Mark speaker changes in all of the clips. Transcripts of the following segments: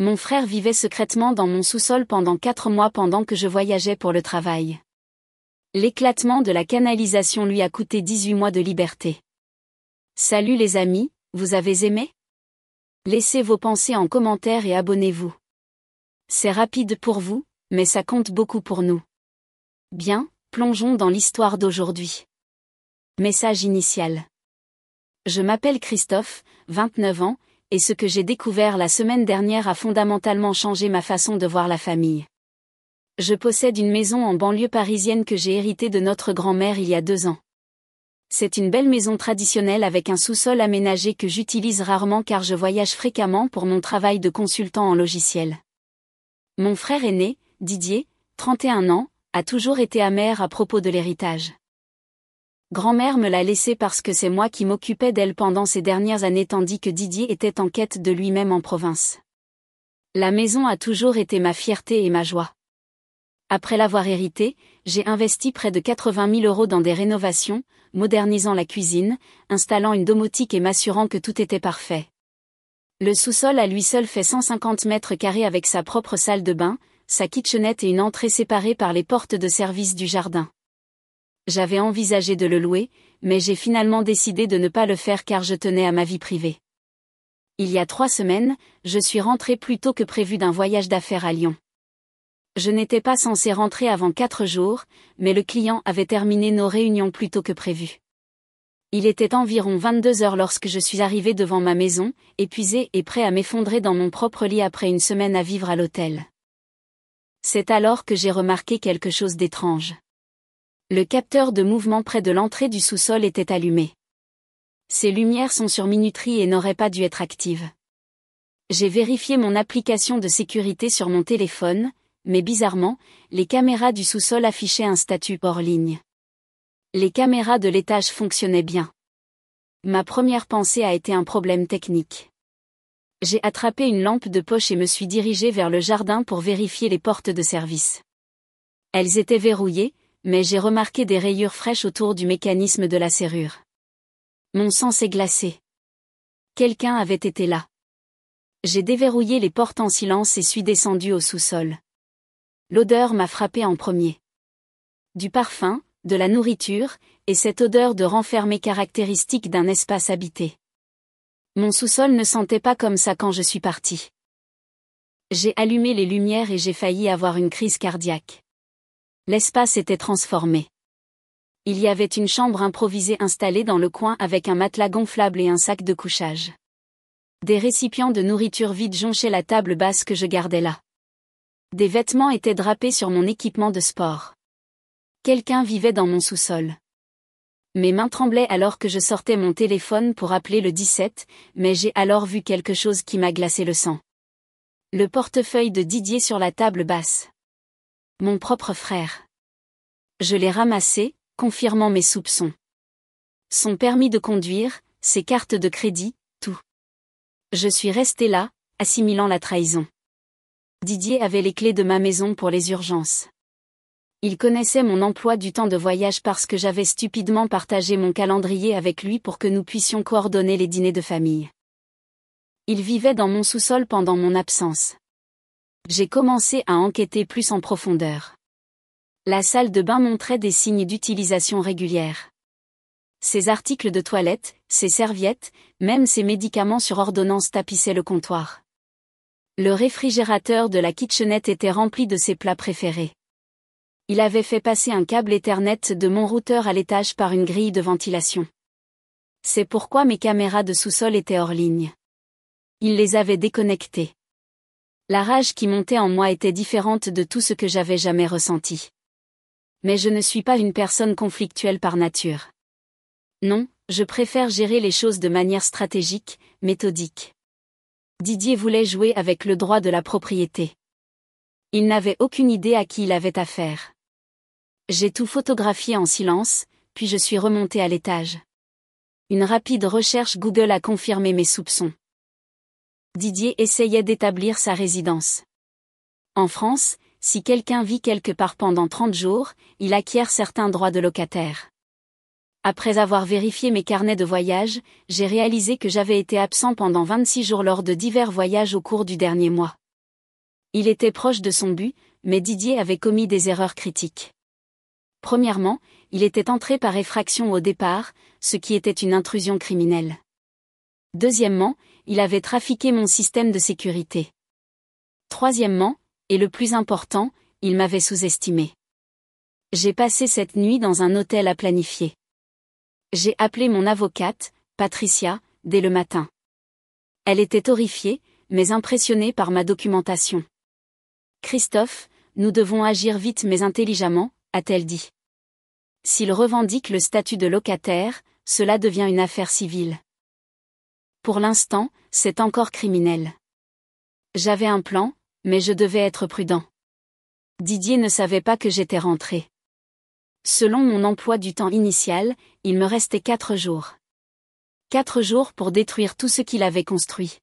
Speaker 1: Mon frère vivait secrètement dans mon sous-sol pendant 4 mois pendant que je voyageais pour le travail. L'éclatement de la canalisation lui a coûté 18 mois de liberté. Salut les amis, vous avez aimé? Laissez vos pensées en commentaire et abonnez-vous. C'est rapide pour vous, mais ça compte beaucoup pour nous. Bien, plongeons dans l'histoire d'aujourd'hui. Message initial. Je m'appelle Christophe, 29 ans, et ce que j'ai découvert la semaine dernière a fondamentalement changé ma façon de voir la famille. Je possède une maison en banlieue parisienne que j'ai héritée de notre grand-mère il y a 2 ans. C'est une belle maison traditionnelle avec un sous-sol aménagé que j'utilise rarement car je voyage fréquemment pour mon travail de consultant en logiciel. Mon frère aîné, Didier, 31 ans, a toujours été amer à propos de l'héritage. Grand-mère me l'a laissé parce que c'est moi qui m'occupais d'elle pendant ces dernières années tandis que Didier était en quête de lui-même en province. La maison a toujours été ma fierté et ma joie. Après l'avoir héritée, j'ai investi près de 80 000 € dans des rénovations, modernisant la cuisine, installant une domotique et m'assurant que tout était parfait. Le sous-sol à lui seul fait 150 mètres carrés avec sa propre salle de bain, sa kitchenette et une entrée séparée par les portes de service du jardin. J'avais envisagé de le louer, mais j'ai finalement décidé de ne pas le faire car je tenais à ma vie privée. Il y a 3 semaines, je suis rentrée plus tôt que prévu d'un voyage d'affaires à Lyon. Je n'étais pas censée rentrer avant 4 jours, mais le client avait terminé nos réunions plus tôt que prévu. Il était environ 22 heures lorsque je suis arrivée devant ma maison, épuisée et prêt à m'effondrer dans mon propre lit après une semaine à vivre à l'hôtel. C'est alors que j'ai remarqué quelque chose d'étrange. Le capteur de mouvement près de l'entrée du sous-sol était allumé. Ces lumières sont sur minuterie et n'auraient pas dû être actives. J'ai vérifié mon application de sécurité sur mon téléphone, mais bizarrement, les caméras du sous-sol affichaient un statut hors ligne. Les caméras de l'étage fonctionnaient bien. Ma première pensée a été un problème technique. J'ai attrapé une lampe de poche et me suis dirigée vers le jardin pour vérifier les portes de service. Elles étaient verrouillées, mais j'ai remarqué des rayures fraîches autour du mécanisme de la serrure. Mon sang s'est glacé. Quelqu'un avait été là. J'ai déverrouillé les portes en silence et suis descendu au sous-sol. L'odeur m'a frappé en premier. Du parfum, de la nourriture, et cette odeur de renfermé caractéristique d'un espace habité. Mon sous-sol ne sentait pas comme ça quand je suis parti. J'ai allumé les lumières et j'ai failli avoir une crise cardiaque. L'espace était transformé. Il y avait une chambre improvisée installée dans le coin avec un matelas gonflable et un sac de couchage. Des récipients de nourriture vide jonchaient la table basse que je gardais là. Des vêtements étaient drapés sur mon équipement de sport. Quelqu'un vivait dans mon sous-sol. Mes mains tremblaient alors que je sortais mon téléphone pour appeler le 17, mais j'ai alors vu quelque chose qui m'a glacé le sang. Le portefeuille de Didier sur la table basse. Mon propre frère. Je l'ai ramassé, confirmant mes soupçons. Son permis de conduire, ses cartes de crédit, tout. Je suis restée là, assimilant la trahison. Didier avait les clés de ma maison pour les urgences. Il connaissait mon emploi du temps de voyage parce que j'avais stupidement partagé mon calendrier avec lui pour que nous puissions coordonner les dîners de famille. Il vivait dans mon sous-sol pendant mon absence. J'ai commencé à enquêter plus en profondeur. La salle de bain montrait des signes d'utilisation régulière. Ses articles de toilette, ses serviettes, même ses médicaments sur ordonnance tapissaient le comptoir. Le réfrigérateur de la kitchenette était rempli de ses plats préférés. Il avait fait passer un câble Ethernet de mon routeur à l'étage par une grille de ventilation. C'est pourquoi mes caméras de sous-sol étaient hors ligne. Il les avait déconnectées. La rage qui montait en moi était différente de tout ce que j'avais jamais ressenti. Mais je ne suis pas une personne conflictuelle par nature. Non, je préfère gérer les choses de manière stratégique, méthodique. Didier voulait jouer avec le droit de la propriété. Il n'avait aucune idée à qui il avait affaire. J'ai tout photographié en silence, puis je suis remontée à l'étage. Une rapide recherche Google a confirmé mes soupçons. Didier essayait d'établir sa résidence. En France, si quelqu'un vit quelque part pendant 30 jours, il acquiert certains droits de locataire. Après avoir vérifié mes carnets de voyage, j'ai réalisé que j'avais été absent pendant 26 jours lors de divers voyages au cours du dernier mois. Il était proche de son but, mais Didier avait commis des erreurs critiques. Premièrement, il était entré par effraction au départ, ce qui était une intrusion criminelle. Deuxièmement, il avait trafiqué mon système de sécurité. Troisièmement, et le plus important, il m'avait sous-estimé. J'ai passé cette nuit dans un hôtel à planifier. J'ai appelé mon avocate, Patricia, dès le matin. Elle était horrifiée, mais impressionnée par ma documentation. « Christophe, nous devons agir vite mais intelligemment », a-t-elle dit. S'il revendique le statut de locataire, cela devient une affaire civile. Pour l'instant, c'est encore criminel. J'avais un plan, mais je devais être prudent. Didier ne savait pas que j'étais rentré. Selon mon emploi du temps initial, il me restait 4 jours. 4 jours pour détruire tout ce qu'il avait construit.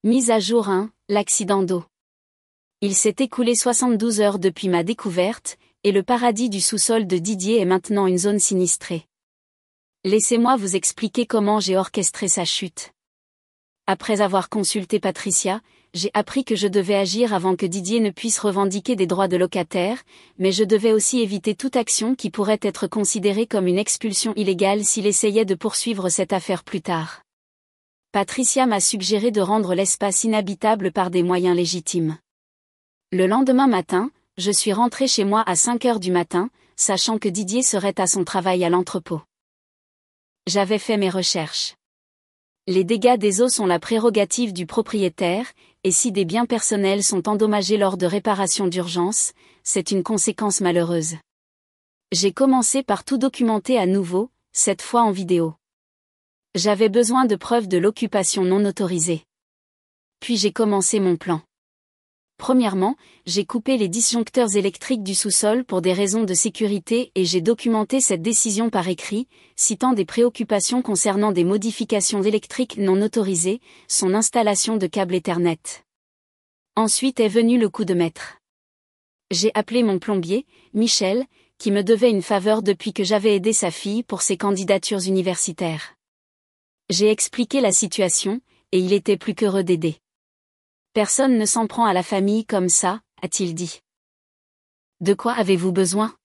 Speaker 1: Mise à jour 1, l'accident d'eau. Il s'est écoulé 72 heures depuis ma découverte, et le paradis du sous-sol de Didier est maintenant une zone sinistrée. Laissez-moi vous expliquer comment j'ai orchestré sa chute. Après avoir consulté Patricia, j'ai appris que je devais agir avant que Didier ne puisse revendiquer des droits de locataire, mais je devais aussi éviter toute action qui pourrait être considérée comme une expulsion illégale s'il essayait de poursuivre cette affaire plus tard. Patricia m'a suggéré de rendre l'espace inhabitable par des moyens légitimes. Le lendemain matin, je suis rentré chez moi à 5 heures du matin, sachant que Didier serait à son travail à l'entrepôt. J'avais fait mes recherches. Les dégâts des eaux sont la prérogative du propriétaire, et si des biens personnels sont endommagés lors de réparations d'urgence, c'est une conséquence malheureuse. J'ai commencé par tout documenter à nouveau, cette fois en vidéo. J'avais besoin de preuves de l'occupation non autorisée. Puis j'ai commencé mon plan. Premièrement, j'ai coupé les disjoncteurs électriques du sous-sol pour des raisons de sécurité et j'ai documenté cette décision par écrit, citant des préoccupations concernant des modifications électriques non autorisées, son installation de câbles Ethernet. Ensuite est venu le coup de maître. J'ai appelé mon plombier, Michel, qui me devait une faveur depuis que j'avais aidé sa fille pour ses candidatures universitaires. J'ai expliqué la situation, et il était plus qu'heureux d'aider. Personne ne s'en prend à la famille comme ça, a-t-il dit. De quoi avez-vous besoin?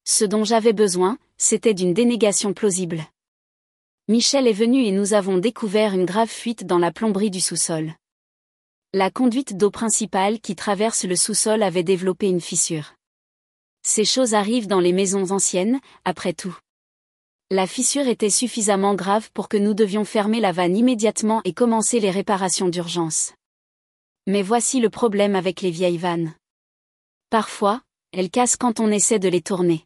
Speaker 1: Ce dont j'avais besoin, c'était d'une dénégation plausible. Michel est venu et nous avons découvert une grave fuite dans la plomberie du sous-sol. La conduite d'eau principale qui traverse le sous-sol avait développé une fissure. Ces choses arrivent dans les maisons anciennes, après tout. La fissure était suffisamment grave pour que nous devions fermer la vanne immédiatement et commencer les réparations d'urgence. Mais voici le problème avec les vieilles vannes. Parfois, elles cassent quand on essaie de les tourner.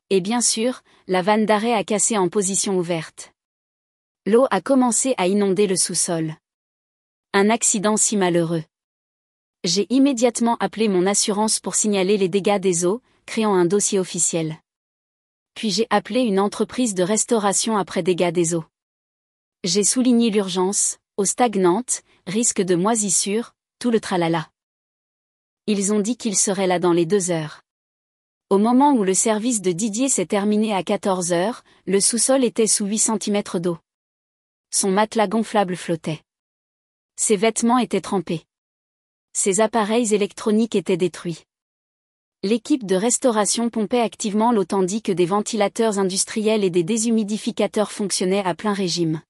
Speaker 1: Et bien sûr, la vanne d'arrêt a cassé en position ouverte. L'eau a commencé à inonder le sous-sol. Un accident si malheureux. J'ai immédiatement appelé mon assurance pour signaler les dégâts des eaux, créant un dossier officiel. Puis j'ai appelé une entreprise de restauration après dégâts des eaux. J'ai souligné l'urgence, eau stagnante, risque de moisissure, tout le tralala. Ils ont dit qu'ils seraient là dans les 2 heures. Au moment où le service de Didier s'est terminé à 14 heures, le sous-sol était sous 8 cm d'eau. Son matelas gonflable flottait. Ses vêtements étaient trempés. Ses appareils électroniques étaient détruits. L'équipe de restauration pompait activement l'eau tandis que des ventilateurs industriels et des déshumidificateurs fonctionnaient à plein régime.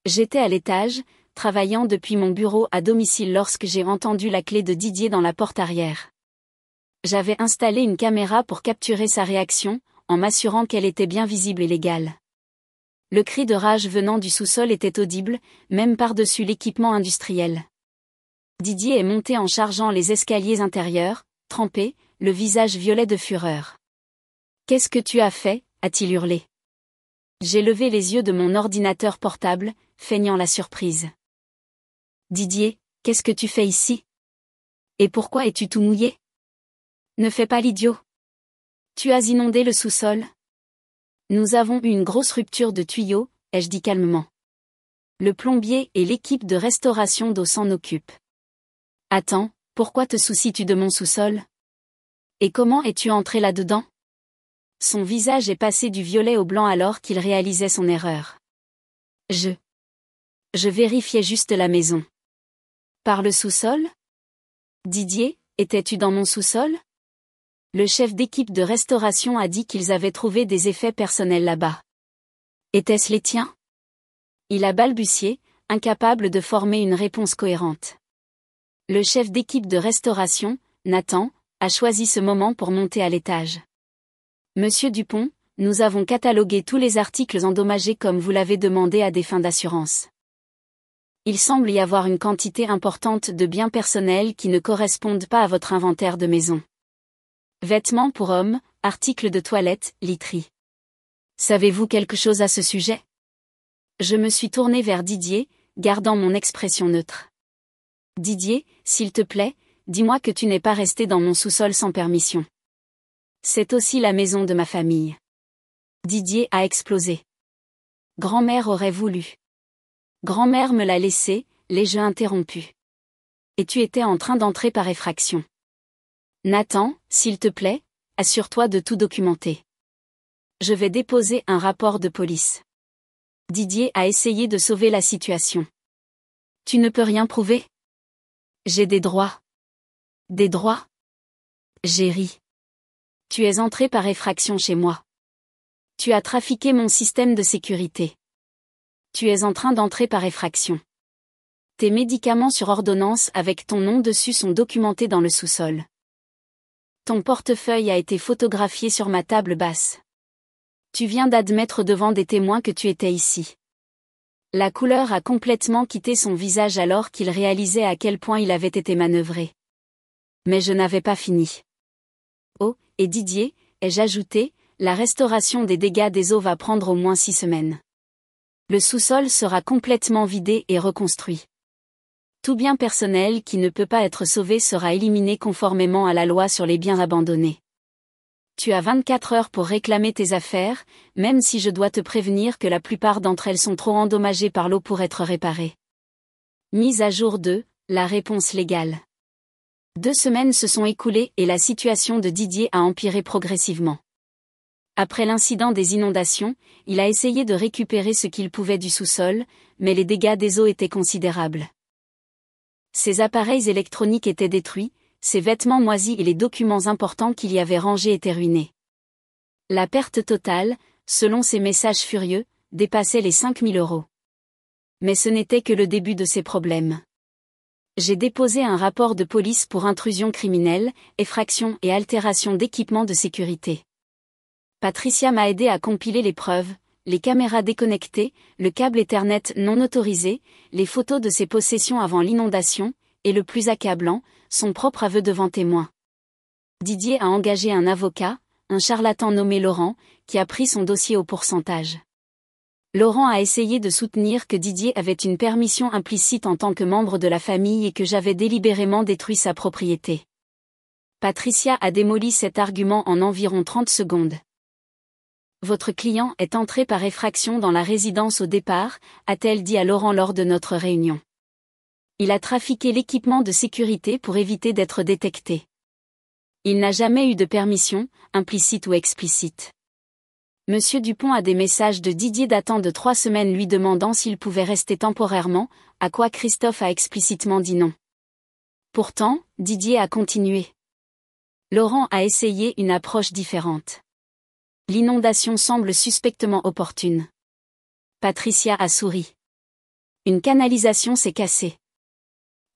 Speaker 1: J'étais à l'étage, travaillant depuis mon bureau à domicile lorsque j'ai entendu la clé de Didier dans la porte arrière. J'avais installé une caméra pour capturer sa réaction, en m'assurant qu'elle était bien visible et légale. Le cri de rage venant du sous-sol était audible, même par-dessus l'équipement industriel. Didier est monté en chargeant les escaliers intérieurs, trempé, le visage violet de fureur. « Qu'est-ce que tu as fait ?» a-t-il hurlé. J'ai levé les yeux de mon ordinateur portable, feignant la surprise. « Didier, qu'est-ce que tu fais ici? Et pourquoi es-tu tout mouillé? Ne fais pas l'idiot. Tu as inondé le sous-sol? Nous avons eu une grosse rupture de tuyaux, ai-je dit calmement. Le plombier et l'équipe de restauration d'eau s'en occupent. Attends, pourquoi te soucies-tu de mon sous-sol? Et comment es-tu entré là-dedans? Son visage est passé du violet au blanc alors qu'il réalisait son erreur. Je vérifiais juste la maison. Par le sous-sol? Didier, étais-tu dans mon sous-sol? Le chef d'équipe de restauration a dit qu'ils avaient trouvé des effets personnels là-bas. Étaient-ce les tiens? Il a balbutié, incapable de former une réponse cohérente. Le chef d'équipe de restauration, Nathan, a choisi ce moment pour monter à l'étage. Monsieur Dupont, nous avons catalogué tous les articles endommagés comme vous l'avez demandé à des fins d'assurance. Il semble y avoir une quantité importante de biens personnels qui ne correspondent pas à votre inventaire de maison. Vêtements pour hommes, articles de toilette, literie. Savez-vous quelque chose à ce sujet? Je me suis tourné vers Didier, gardant mon expression neutre. Didier, s'il te plaît, dis-moi que tu n'es pas resté dans mon sous-sol sans permission. C'est aussi la maison de ma famille. Didier a explosé. Grand-mère aurait voulu. Grand-mère me l'a laissé, l'ai-je interrompu. Et tu étais en train d'entrer par effraction. Nathan, s'il te plaît, assure-toi de tout documenter. Je vais déposer un rapport de police. Didier a essayé de sauver la situation. Tu ne peux rien prouver? J'ai des droits. Des droits? J'ai ri. Tu es entré par effraction chez moi. Tu as trafiqué mon système de sécurité. Tu es en train d'entrer par effraction. Tes médicaments sur ordonnance avec ton nom dessus sont documentés dans le sous-sol. Ton portefeuille a été photographié sur ma table basse. Tu viens d'admettre devant des témoins que tu étais ici. La couleur a complètement quitté son visage alors qu'il réalisait à quel point il avait été manœuvré. Mais je n'avais pas fini. Oh, et Didier, ai-je ajouté, la restauration des dégâts des eaux va prendre au moins 6 semaines. Le sous-sol sera complètement vidé et reconstruit. Tout bien personnel qui ne peut pas être sauvé sera éliminé conformément à la loi sur les biens abandonnés. Tu as 24 heures pour réclamer tes affaires, même si je dois te prévenir que la plupart d'entre elles sont trop endommagées par l'eau pour être réparées. Mise à jour 2, la réponse légale. 2 semaines se sont écoulées et la situation de Didier a empiré progressivement. Après l'incident des inondations, il a essayé de récupérer ce qu'il pouvait du sous-sol, mais les dégâts des eaux étaient considérables. Ses appareils électroniques étaient détruits, ses vêtements moisis et les documents importants qu'il y avait rangés étaient ruinés. La perte totale, selon ses messages furieux, dépassait les 5 000 €. Mais ce n'était que le début de ses problèmes. J'ai déposé un rapport de police pour intrusion criminelle, effraction et altération d'équipement de sécurité. Patricia m'a aidé à compiler les preuves, les caméras déconnectées, le câble Ethernet non autorisé, les photos de ses possessions avant l'inondation, et le plus accablant, son propre aveu devant témoin. Didier a engagé un avocat, un charlatan nommé Laurent, qui a pris son dossier au pourcentage. Laurent a essayé de soutenir que Didier avait une permission implicite en tant que membre de la famille et que j'avais délibérément détruit sa propriété. Patricia a démoli cet argument en environ 30 secondes. Votre client est entré par effraction dans la résidence au départ, a-t-elle dit à Laurent lors de notre réunion. Il a trafiqué l'équipement de sécurité pour éviter d'être détecté. Il n'a jamais eu de permission, implicite ou explicite. Monsieur Dupont a des messages de Didier datant de 3 semaines lui demandant s'il pouvait rester temporairement, à quoi Christophe a explicitement dit non. Pourtant, Didier a continué. Laurent a essayé une approche différente. L'inondation semble suspectement opportune. Patricia a souri. Une canalisation s'est cassée.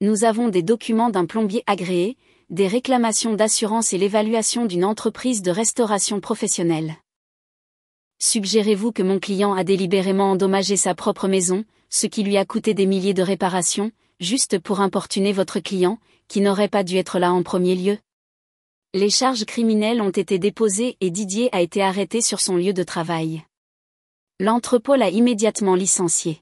Speaker 1: Nous avons des documents d'un plombier agréé, des réclamations d'assurance et l'évaluation d'une entreprise de restauration professionnelle. Suggérez-vous que mon client a délibérément endommagé sa propre maison, ce qui lui a coûté des milliers de réparations, juste pour importuner votre client, qui n'aurait pas dû être là en premier lieu? Les charges criminelles ont été déposées et Didier a été arrêté sur son lieu de travail. L'entrepôt l'a immédiatement licencié.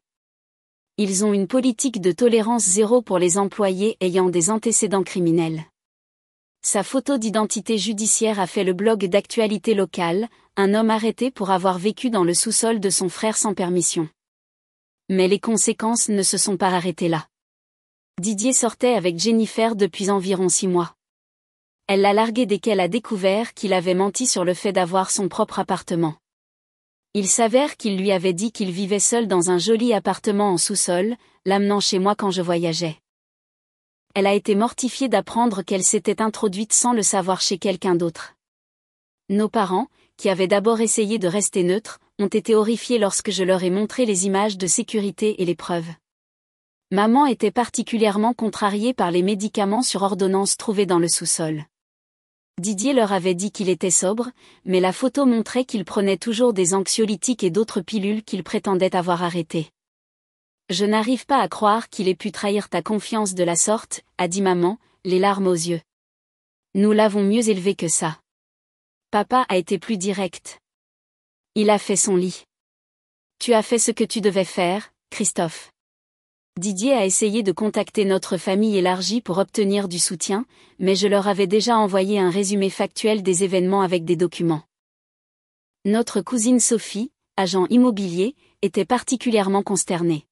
Speaker 1: Ils ont une politique de tolérance zéro pour les employés ayant des antécédents criminels. Sa photo d'identité judiciaire a fait le blog d'actualité locale, un homme arrêté pour avoir vécu dans le sous-sol de son frère sans permission. Mais les conséquences ne se sont pas arrêtées là. Didier sortait avec Jennifer depuis environ 6 mois. Elle l'a largué dès qu'elle a découvert qu'il avait menti sur le fait d'avoir son propre appartement. Il s'avère qu'il lui avait dit qu'il vivait seul dans un joli appartement en sous-sol, l'amenant chez moi quand je voyageais. Elle a été mortifiée d'apprendre qu'elle s'était introduite sans le savoir chez quelqu'un d'autre. Nos parents, qui avaient d'abord essayé de rester neutres, ont été horrifiés lorsque je leur ai montré les images de sécurité et les preuves. Maman était particulièrement contrariée par les médicaments sur ordonnance trouvés dans le sous-sol. Didier leur avait dit qu'il était sobre, mais la photo montrait qu'il prenait toujours des anxiolytiques et d'autres pilules qu'il prétendait avoir arrêtées. Je n'arrive pas à croire qu'il ait pu trahir ta confiance de la sorte, a dit maman, les larmes aux yeux. Nous l'avons mieux élevé que ça. Papa a été plus direct. Il a fait son lit. Tu as fait ce que tu devais faire, Christophe. Didier a essayé de contacter notre famille élargie pour obtenir du soutien, mais je leur avais déjà envoyé un résumé factuel des événements avec des documents. Notre cousine Sophie, agent immobilier, était particulièrement consternée.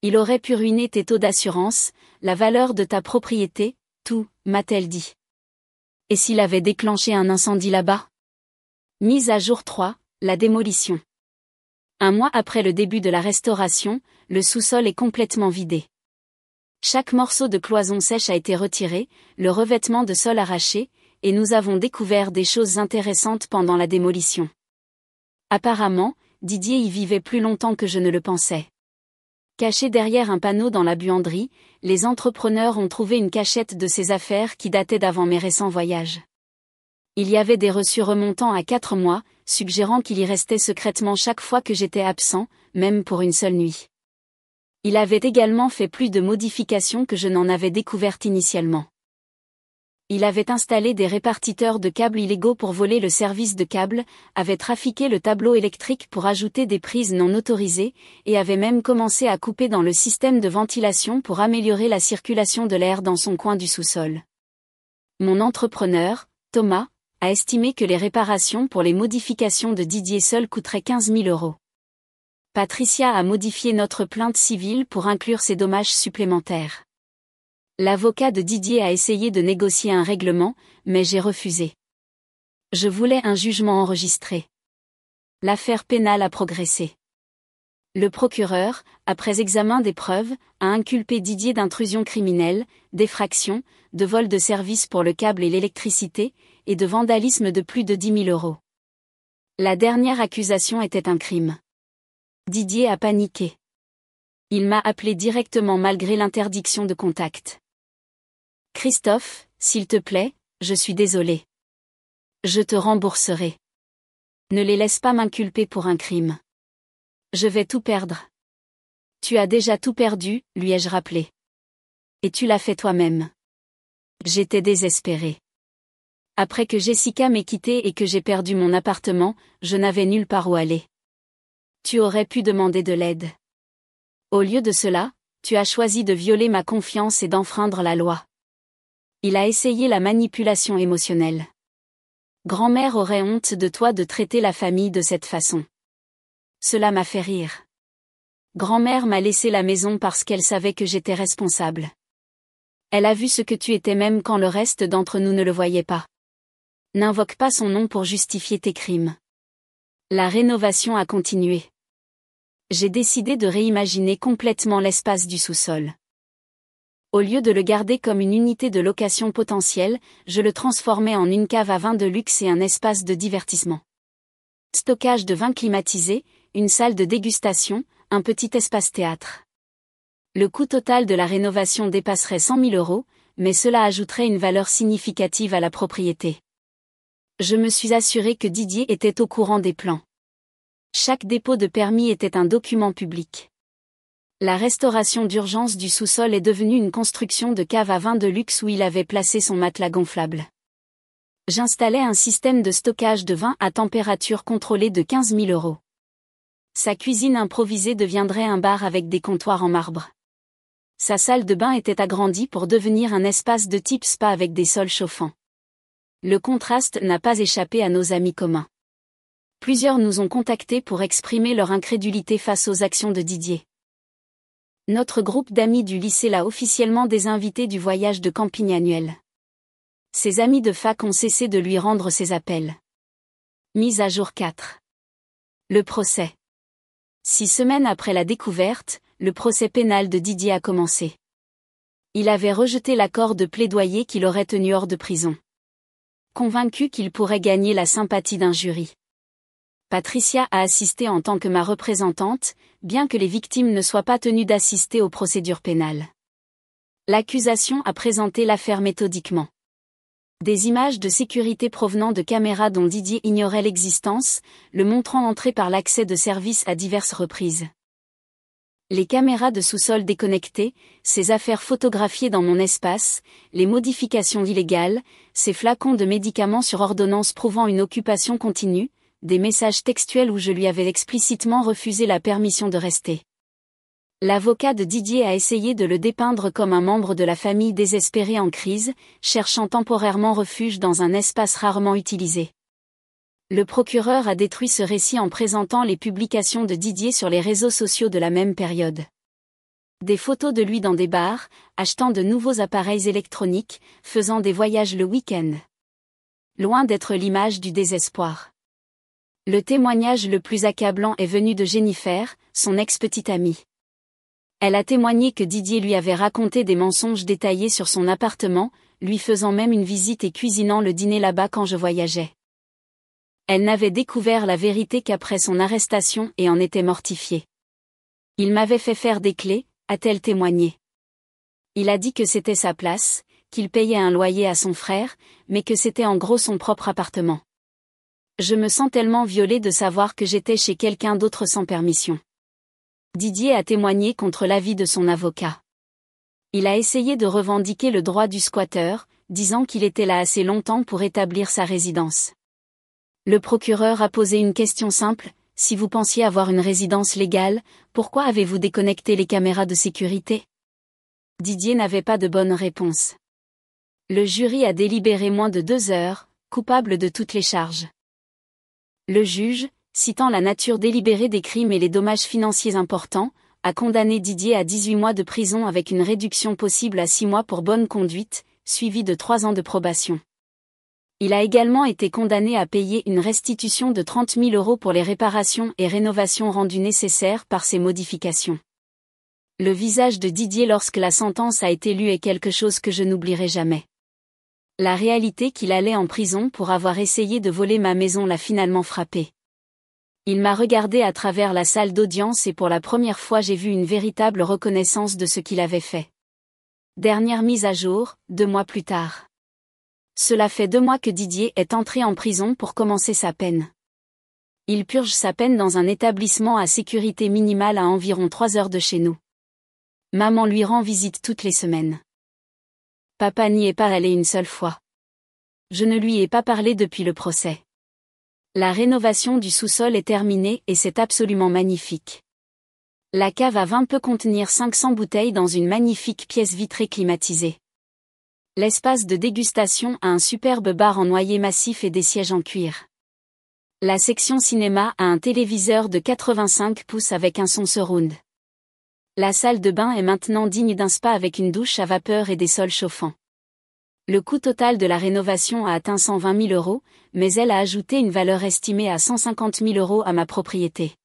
Speaker 1: Il aurait pu ruiner tes taux d'assurance, la valeur de ta propriété, tout, m'a-t-elle dit. Et s'il avait déclenché un incendie là-bas? Mise à jour 3, la démolition. Un mois après le début de la restauration, le sous-sol est complètement vidé. Chaque morceau de cloison sèche a été retiré, le revêtement de sol arraché, et nous avons découvert des choses intéressantes pendant la démolition. Apparemment, Didier y vivait plus longtemps que je ne le pensais. Caché derrière un panneau dans la buanderie, les entrepreneurs ont trouvé une cachette de ses affaires qui datait d'avant mes récents voyages. Il y avait des reçus remontant à 4 mois, suggérant qu'il y restait secrètement chaque fois que j'étais absent, même pour une seule nuit. Il avait également fait plus de modifications que je n'en avais découvertes initialement. Il avait installé des répartiteurs de câbles illégaux pour voler le service de câbles, avait trafiqué le tableau électrique pour ajouter des prises non autorisées, et avait même commencé à couper dans le système de ventilation pour améliorer la circulation de l'air dans son coin du sous-sol. Mon entrepreneur, Thomas, a estimé que les réparations pour les modifications de Didier seul coûteraient 15 000 €. Patricia a modifié notre plainte civile pour inclure ces dommages supplémentaires. L'avocat de Didier a essayé de négocier un règlement, mais j'ai refusé. Je voulais un jugement enregistré. L'affaire pénale a progressé. Le procureur, après examen des preuves, a inculpé Didier d'intrusion criminelle, d'effraction, de vol de service pour le câble et l'électricité, et de vandalisme de plus de 10 000 €. La dernière accusation était un crime. Didier a paniqué. Il m'a appelé directement malgré l'interdiction de contact. Christophe, s'il te plaît, je suis désolé. Je te rembourserai. Ne les laisse pas m'inculper pour un crime. Je vais tout perdre. Tu as déjà tout perdu, lui ai-je rappelé. Et tu l'as fait toi-même. J'étais désespéré. Après que Jessica m'ait quitté et que j'ai perdu mon appartement, je n'avais nulle part où aller. Tu aurais pu demander de l'aide. Au lieu de cela, tu as choisi de violer ma confiance et d'enfreindre la loi. Il a essayé la manipulation émotionnelle. Grand-mère aurait honte de toi de traiter la famille de cette façon. Cela m'a fait rire. Grand-mère m'a laissé la maison parce qu'elle savait que j'étais responsable. Elle a vu ce que tu étais même quand le reste d'entre nous ne le voyait pas. N'invoque pas son nom pour justifier tes crimes. La rénovation a continué. J'ai décidé de réimaginer complètement l'espace du sous-sol. Au lieu de le garder comme une unité de location potentielle, je le transformais en une cave à vin de luxe et un espace de divertissement. Stockage de vin climatisé, une salle de dégustation, un petit espace théâtre. Le coût total de la rénovation dépasserait 100 000 €, mais cela ajouterait une valeur significative à la propriété. Je me suis assuré que Didier était au courant des plans. Chaque dépôt de permis était un document public. La restauration d'urgence du sous-sol est devenue une construction de cave à vin de luxe où il avait placé son matelas gonflable. J'installais un système de stockage de vin à température contrôlée de 15 000 €. Sa cuisine improvisée deviendrait un bar avec des comptoirs en marbre. Sa salle de bain était agrandie pour devenir un espace de type spa avec des sols chauffants. Le contraste n'a pas échappé à nos amis communs. Plusieurs nous ont contactés pour exprimer leur incrédulité face aux actions de Didier. Notre groupe d'amis du lycée l'a officiellement désinvité du voyage de camping annuel. Ses amis de fac ont cessé de lui rendre ses appels. Mise à jour 4. Le procès. 6 semaines après la découverte, le procès pénal de Didier a commencé. Il avait rejeté l'accord de plaidoyer qui l'aurait tenu hors de prison. Convaincu qu'il pourrait gagner la sympathie d'un jury. Patricia a assisté en tant que ma représentante, bien que les victimes ne soient pas tenues d'assister aux procédures pénales. L'accusation a présenté l'affaire méthodiquement. Des images de sécurité provenant de caméras dont Didier ignorait l'existence, le montrant entrer par l'accès de service à diverses reprises. Les caméras de sous-sol déconnectées, ces affaires photographiées dans mon espace, les modifications illégales, ces flacons de médicaments sur ordonnance prouvant une occupation continue, des messages textuels où je lui avais explicitement refusé la permission de rester. L'avocat de Didier a essayé de le dépeindre comme un membre de la famille désespéré en crise, cherchant temporairement refuge dans un espace rarement utilisé. Le procureur a détruit ce récit en présentant les publications de Didier sur les réseaux sociaux de la même période. Des photos de lui dans des bars, achetant de nouveaux appareils électroniques, faisant des voyages le week-end. Loin d'être l'image du désespoir. Le témoignage le plus accablant est venu de Jennifer, son ex-petite amie. Elle a témoigné que Didier lui avait raconté des mensonges détaillés sur son appartement, lui faisant même une visite et cuisinant le dîner là-bas quand je voyageais. Elle n'avait découvert la vérité qu'après son arrestation et en était mortifiée. Il m'avait fait faire des clés, a-t-elle témoigné. Il a dit que c'était sa place, qu'il payait un loyer à son frère, mais que c'était en gros son propre appartement. Je me sens tellement violée de savoir que j'étais chez quelqu'un d'autre sans permission. Didier a témoigné contre l'avis de son avocat. Il a essayé de revendiquer le droit du squatteur, disant qu'il était là assez longtemps pour établir sa résidence. Le procureur a posé une question simple, si vous pensiez avoir une résidence légale, pourquoi avez-vous déconnecté les caméras de sécurité? Didier n'avait pas de bonne réponse. Le jury a délibéré moins de 2 heures, coupable de toutes les charges. Le juge, citant la nature délibérée des crimes et les dommages financiers importants, a condamné Didier à 18 mois de prison avec une réduction possible à 6 mois pour bonne conduite, suivie de 3 ans de probation. Il a également été condamné à payer une restitution de 30 000 € pour les réparations et rénovations rendues nécessaires par ces modifications. Le visage de Didier lorsque la sentence a été lue est quelque chose que je n'oublierai jamais. La réalité qu'il allait en prison pour avoir essayé de voler ma maison l'a finalement frappé. Il m'a regardé à travers la salle d'audience et pour la première fois j'ai vu une véritable reconnaissance de ce qu'il avait fait. Dernière mise à jour, 2 mois plus tard. Cela fait 2 mois que Didier est entré en prison pour commencer sa peine. Il purge sa peine dans un établissement à sécurité minimale à environ 3 heures de chez nous. Maman lui rend visite toutes les semaines. Papa n'y est pas allé une seule fois. Je ne lui ai pas parlé depuis le procès. La rénovation du sous-sol est terminée et c'est absolument magnifique. La cave à vin peut contenir 500 bouteilles dans une magnifique pièce vitrée climatisée. L'espace de dégustation a un superbe bar en noyer massif et des sièges en cuir. La section cinéma a un téléviseur de 85 pouces avec un son surround. La salle de bain est maintenant digne d'un spa avec une douche à vapeur et des sols chauffants. Le coût total de la rénovation a atteint 120 000 €, mais elle a ajouté une valeur estimée à 150 000 € à ma propriété.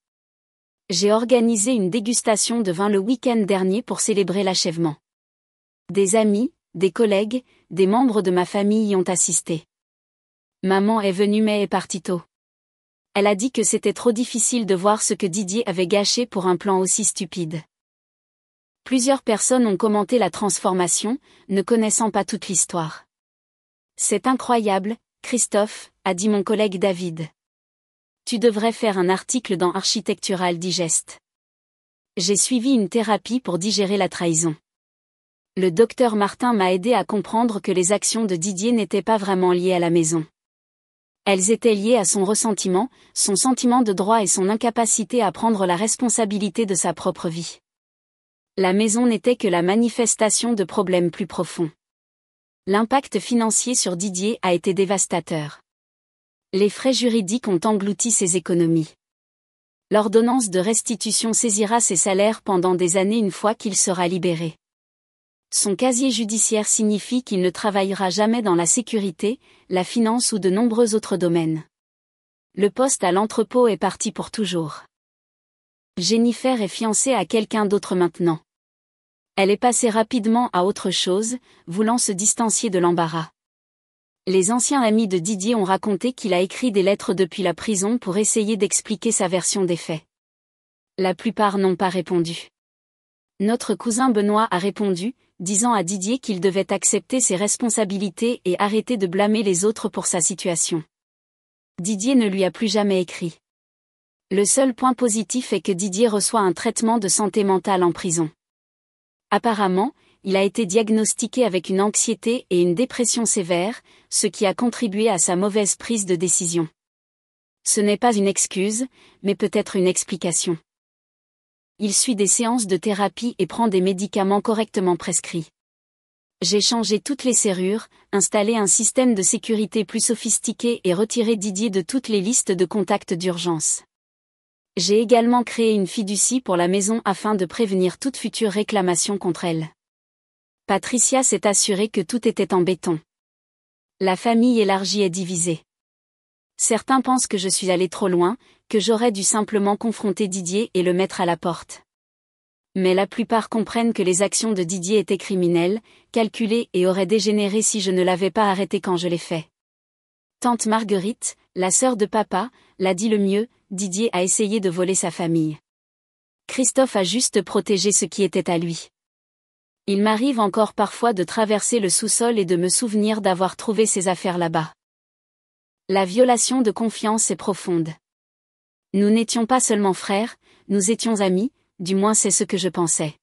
Speaker 1: J'ai organisé une dégustation de vin le week-end dernier pour célébrer l'achèvement. Des amis, des collègues, des membres de ma famille y ont assisté. Maman est venue mais est partie tôt. Elle a dit que c'était trop difficile de voir ce que Didier avait gâché pour un plan aussi stupide. Plusieurs personnes ont commenté la transformation, ne connaissant pas toute l'histoire. C'est incroyable, Christophe, a dit mon collègue David. Tu devrais faire un article dans Architectural Digest. J'ai suivi une thérapie pour digérer la trahison. Le docteur Martin m'a aidé à comprendre que les actions de Didier n'étaient pas vraiment liées à la maison. Elles étaient liées à son ressentiment, son sentiment de droit et son incapacité à prendre la responsabilité de sa propre vie. La maison n'était que la manifestation de problèmes plus profonds. L'impact financier sur Didier a été dévastateur. Les frais juridiques ont englouti ses économies. L'ordonnance de restitution saisira ses salaires pendant des années une fois qu'il sera libéré. Son casier judiciaire signifie qu'il ne travaillera jamais dans la sécurité, la finance ou de nombreux autres domaines. Le poste à l'entrepôt est parti pour toujours. Jennifer est fiancée à quelqu'un d'autre maintenant. Elle est passée rapidement à autre chose, voulant se distancier de l'embarras. Les anciens amis de Didier ont raconté qu'il a écrit des lettres depuis la prison pour essayer d'expliquer sa version des faits. La plupart n'ont pas répondu. Notre cousin Benoît a répondu, disant à Didier qu'il devait accepter ses responsabilités et arrêter de blâmer les autres pour sa situation. Didier ne lui a plus jamais écrit. Le seul point positif est que Didier reçoit un traitement de santé mentale en prison. Apparemment, il a été diagnostiqué avec une anxiété et une dépression sévère, ce qui a contribué à sa mauvaise prise de décision. Ce n'est pas une excuse, mais peut-être une explication. Il suit des séances de thérapie et prend des médicaments correctement prescrits. J'ai changé toutes les serrures, installé un système de sécurité plus sophistiqué et retiré Didier de toutes les listes de contacts d'urgence. J'ai également créé une fiducie pour la maison afin de prévenir toute future réclamation contre elle. Patricia s'est assurée que tout était en béton. La famille élargie est divisée. Certains pensent que je suis allé trop loin, que j'aurais dû simplement confronter Didier et le mettre à la porte. Mais la plupart comprennent que les actions de Didier étaient criminelles, calculées et auraient dégénéré si je ne l'avais pas arrêté quand je l'ai fait. Tante Marguerite, la sœur de papa, l'a dit le mieux, Didier a essayé de voler sa famille. Christophe a juste protégé ce qui était à lui. Il m'arrive encore parfois de traverser le sous-sol et de me souvenir d'avoir trouvé ses affaires là-bas. La violation de confiance est profonde. Nous n'étions pas seulement frères, nous étions amis, du moins c'est ce que je pensais.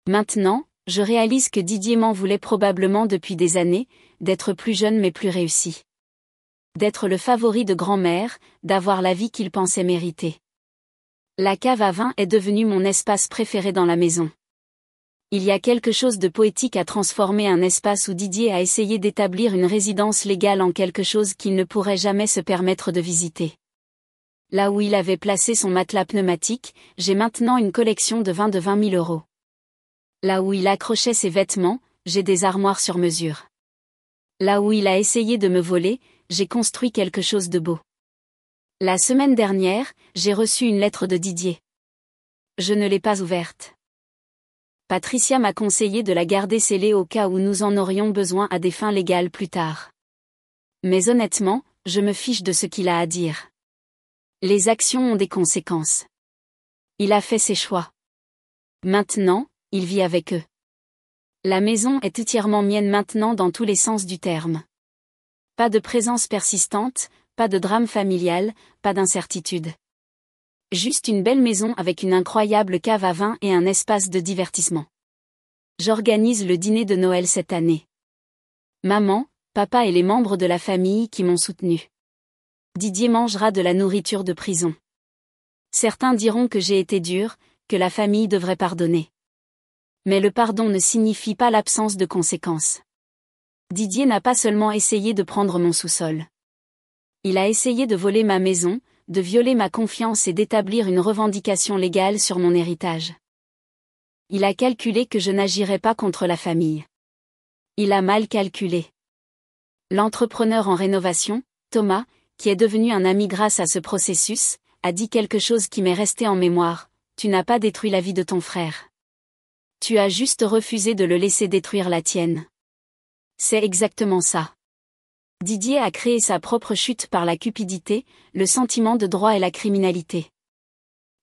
Speaker 1: Maintenant, je réalise que Didier m'en voulait probablement depuis des années, d'être plus jeune mais plus réussi. D'être le favori de grand-mère, d'avoir la vie qu'il pensait mériter. La cave à vin est devenue mon espace préféré dans la maison. Il y a quelque chose de poétique à transformer un espace où Didier a essayé d'établir une résidence légale en quelque chose qu'il ne pourrait jamais se permettre de visiter. Là où il avait placé son matelas pneumatique, j'ai maintenant une collection de vins de 20 000 €. Là où il accrochait ses vêtements, j'ai des armoires sur mesure. Là où il a essayé de me voler, j'ai construit quelque chose de beau. La semaine dernière, j'ai reçu une lettre de Didier. Je ne l'ai pas ouverte. Patricia m'a conseillé de la garder scellée au cas où nous en aurions besoin à des fins légales plus tard. Mais honnêtement, je me fiche de ce qu'il a à dire. Les actions ont des conséquences. Il a fait ses choix. Maintenant, il vit avec eux. La maison est entièrement mienne maintenant dans tous les sens du terme. Pas de présence persistante, pas de drame familial, pas d'incertitude. Juste une belle maison avec une incroyable cave à vin et un espace de divertissement. J'organise le dîner de Noël cette année. Maman, papa et les membres de la famille qui m'ont soutenu. Didier mangera de la nourriture de prison. Certains diront que j'ai été dur, que la famille devrait pardonner. Mais le pardon ne signifie pas l'absence de conséquences. Didier n'a pas seulement essayé de prendre mon sous-sol. Il a essayé de voler ma maison, de violer ma confiance et d'établir une revendication légale sur mon héritage. Il a calculé que je n'agirais pas contre la famille. Il a mal calculé. L'entrepreneur en rénovation, Thomas, qui est devenu un ami grâce à ce processus, a dit quelque chose qui m'est resté en mémoire: tu n'as pas détruit la vie de ton frère. Tu as juste refusé de le laisser détruire la tienne. C'est exactement ça. Didier a créé sa propre chute par la cupidité, le sentiment de droit et la criminalité.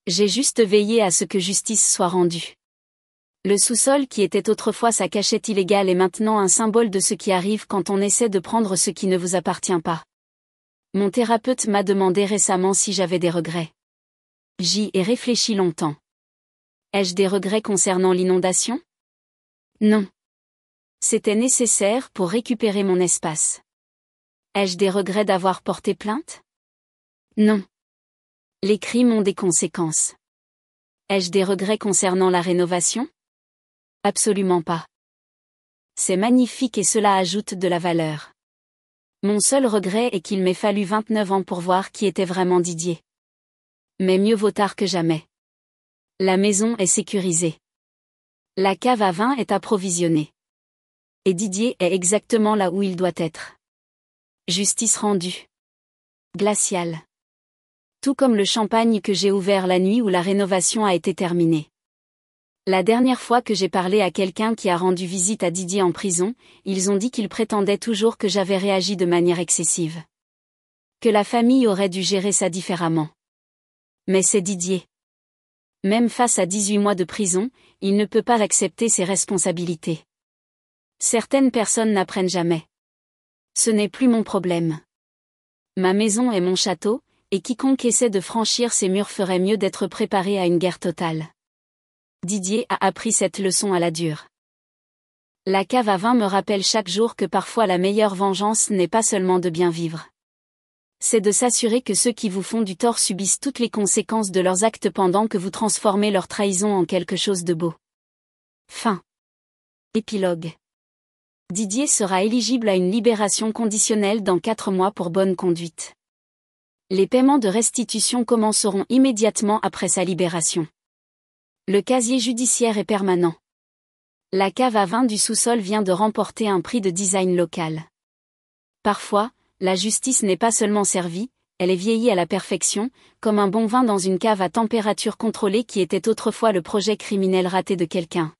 Speaker 1: J'ai juste veillé à ce que justice soit rendue. Le sous-sol qui était autrefois sa cachette illégale est maintenant un symbole de ce qui arrive quand on essaie de prendre ce qui ne vous appartient pas. Mon thérapeute m'a demandé récemment si j'avais des regrets. J'y ai réfléchi longtemps. Ai-je des regrets concernant l'inondation? Non. C'était nécessaire pour récupérer mon espace. Ai-je des regrets d'avoir porté plainte? Non. Les crimes ont des conséquences. Ai-je des regrets concernant la rénovation? Absolument pas. C'est magnifique et cela ajoute de la valeur. Mon seul regret est qu'il m'ait fallu 29 ans pour voir qui était vraiment Didier. Mais mieux vaut tard que jamais. La maison est sécurisée. La cave à vin est approvisionnée. Et Didier est exactement là où il doit être. Justice rendue. Glaciale. Tout comme le champagne que j'ai ouvert la nuit où la rénovation a été terminée. La dernière fois que j'ai parlé à quelqu'un qui a rendu visite à Didier en prison, ils ont dit qu'ils prétendaient toujours que j'avais réagi de manière excessive. Que la famille aurait dû gérer ça différemment. Mais c'est Didier. Même face à 18 mois de prison, il ne peut pas accepter ses responsabilités. Certaines personnes n'apprennent jamais. Ce n'est plus mon problème. Ma maison est mon château, et quiconque essaie de franchir ces murs ferait mieux d'être préparé à une guerre totale. Didier a appris cette leçon à la dure. La cave à vin me rappelle chaque jour que parfois la meilleure vengeance n'est pas seulement de bien vivre. C'est de s'assurer que ceux qui vous font du tort subissent toutes les conséquences de leurs actes pendant que vous transformez leur trahison en quelque chose de beau. Fin. Épilogue. Didier sera éligible à une libération conditionnelle dans 4 mois pour bonne conduite. Les paiements de restitution commenceront immédiatement après sa libération. Le casier judiciaire est permanent. La cave à vin du sous-sol vient de remporter un prix de design local. Parfois, la justice n'est pas seulement servie, elle est vieillie à la perfection, comme un bon vin dans une cave à température contrôlée qui était autrefois le projet criminel raté de quelqu'un.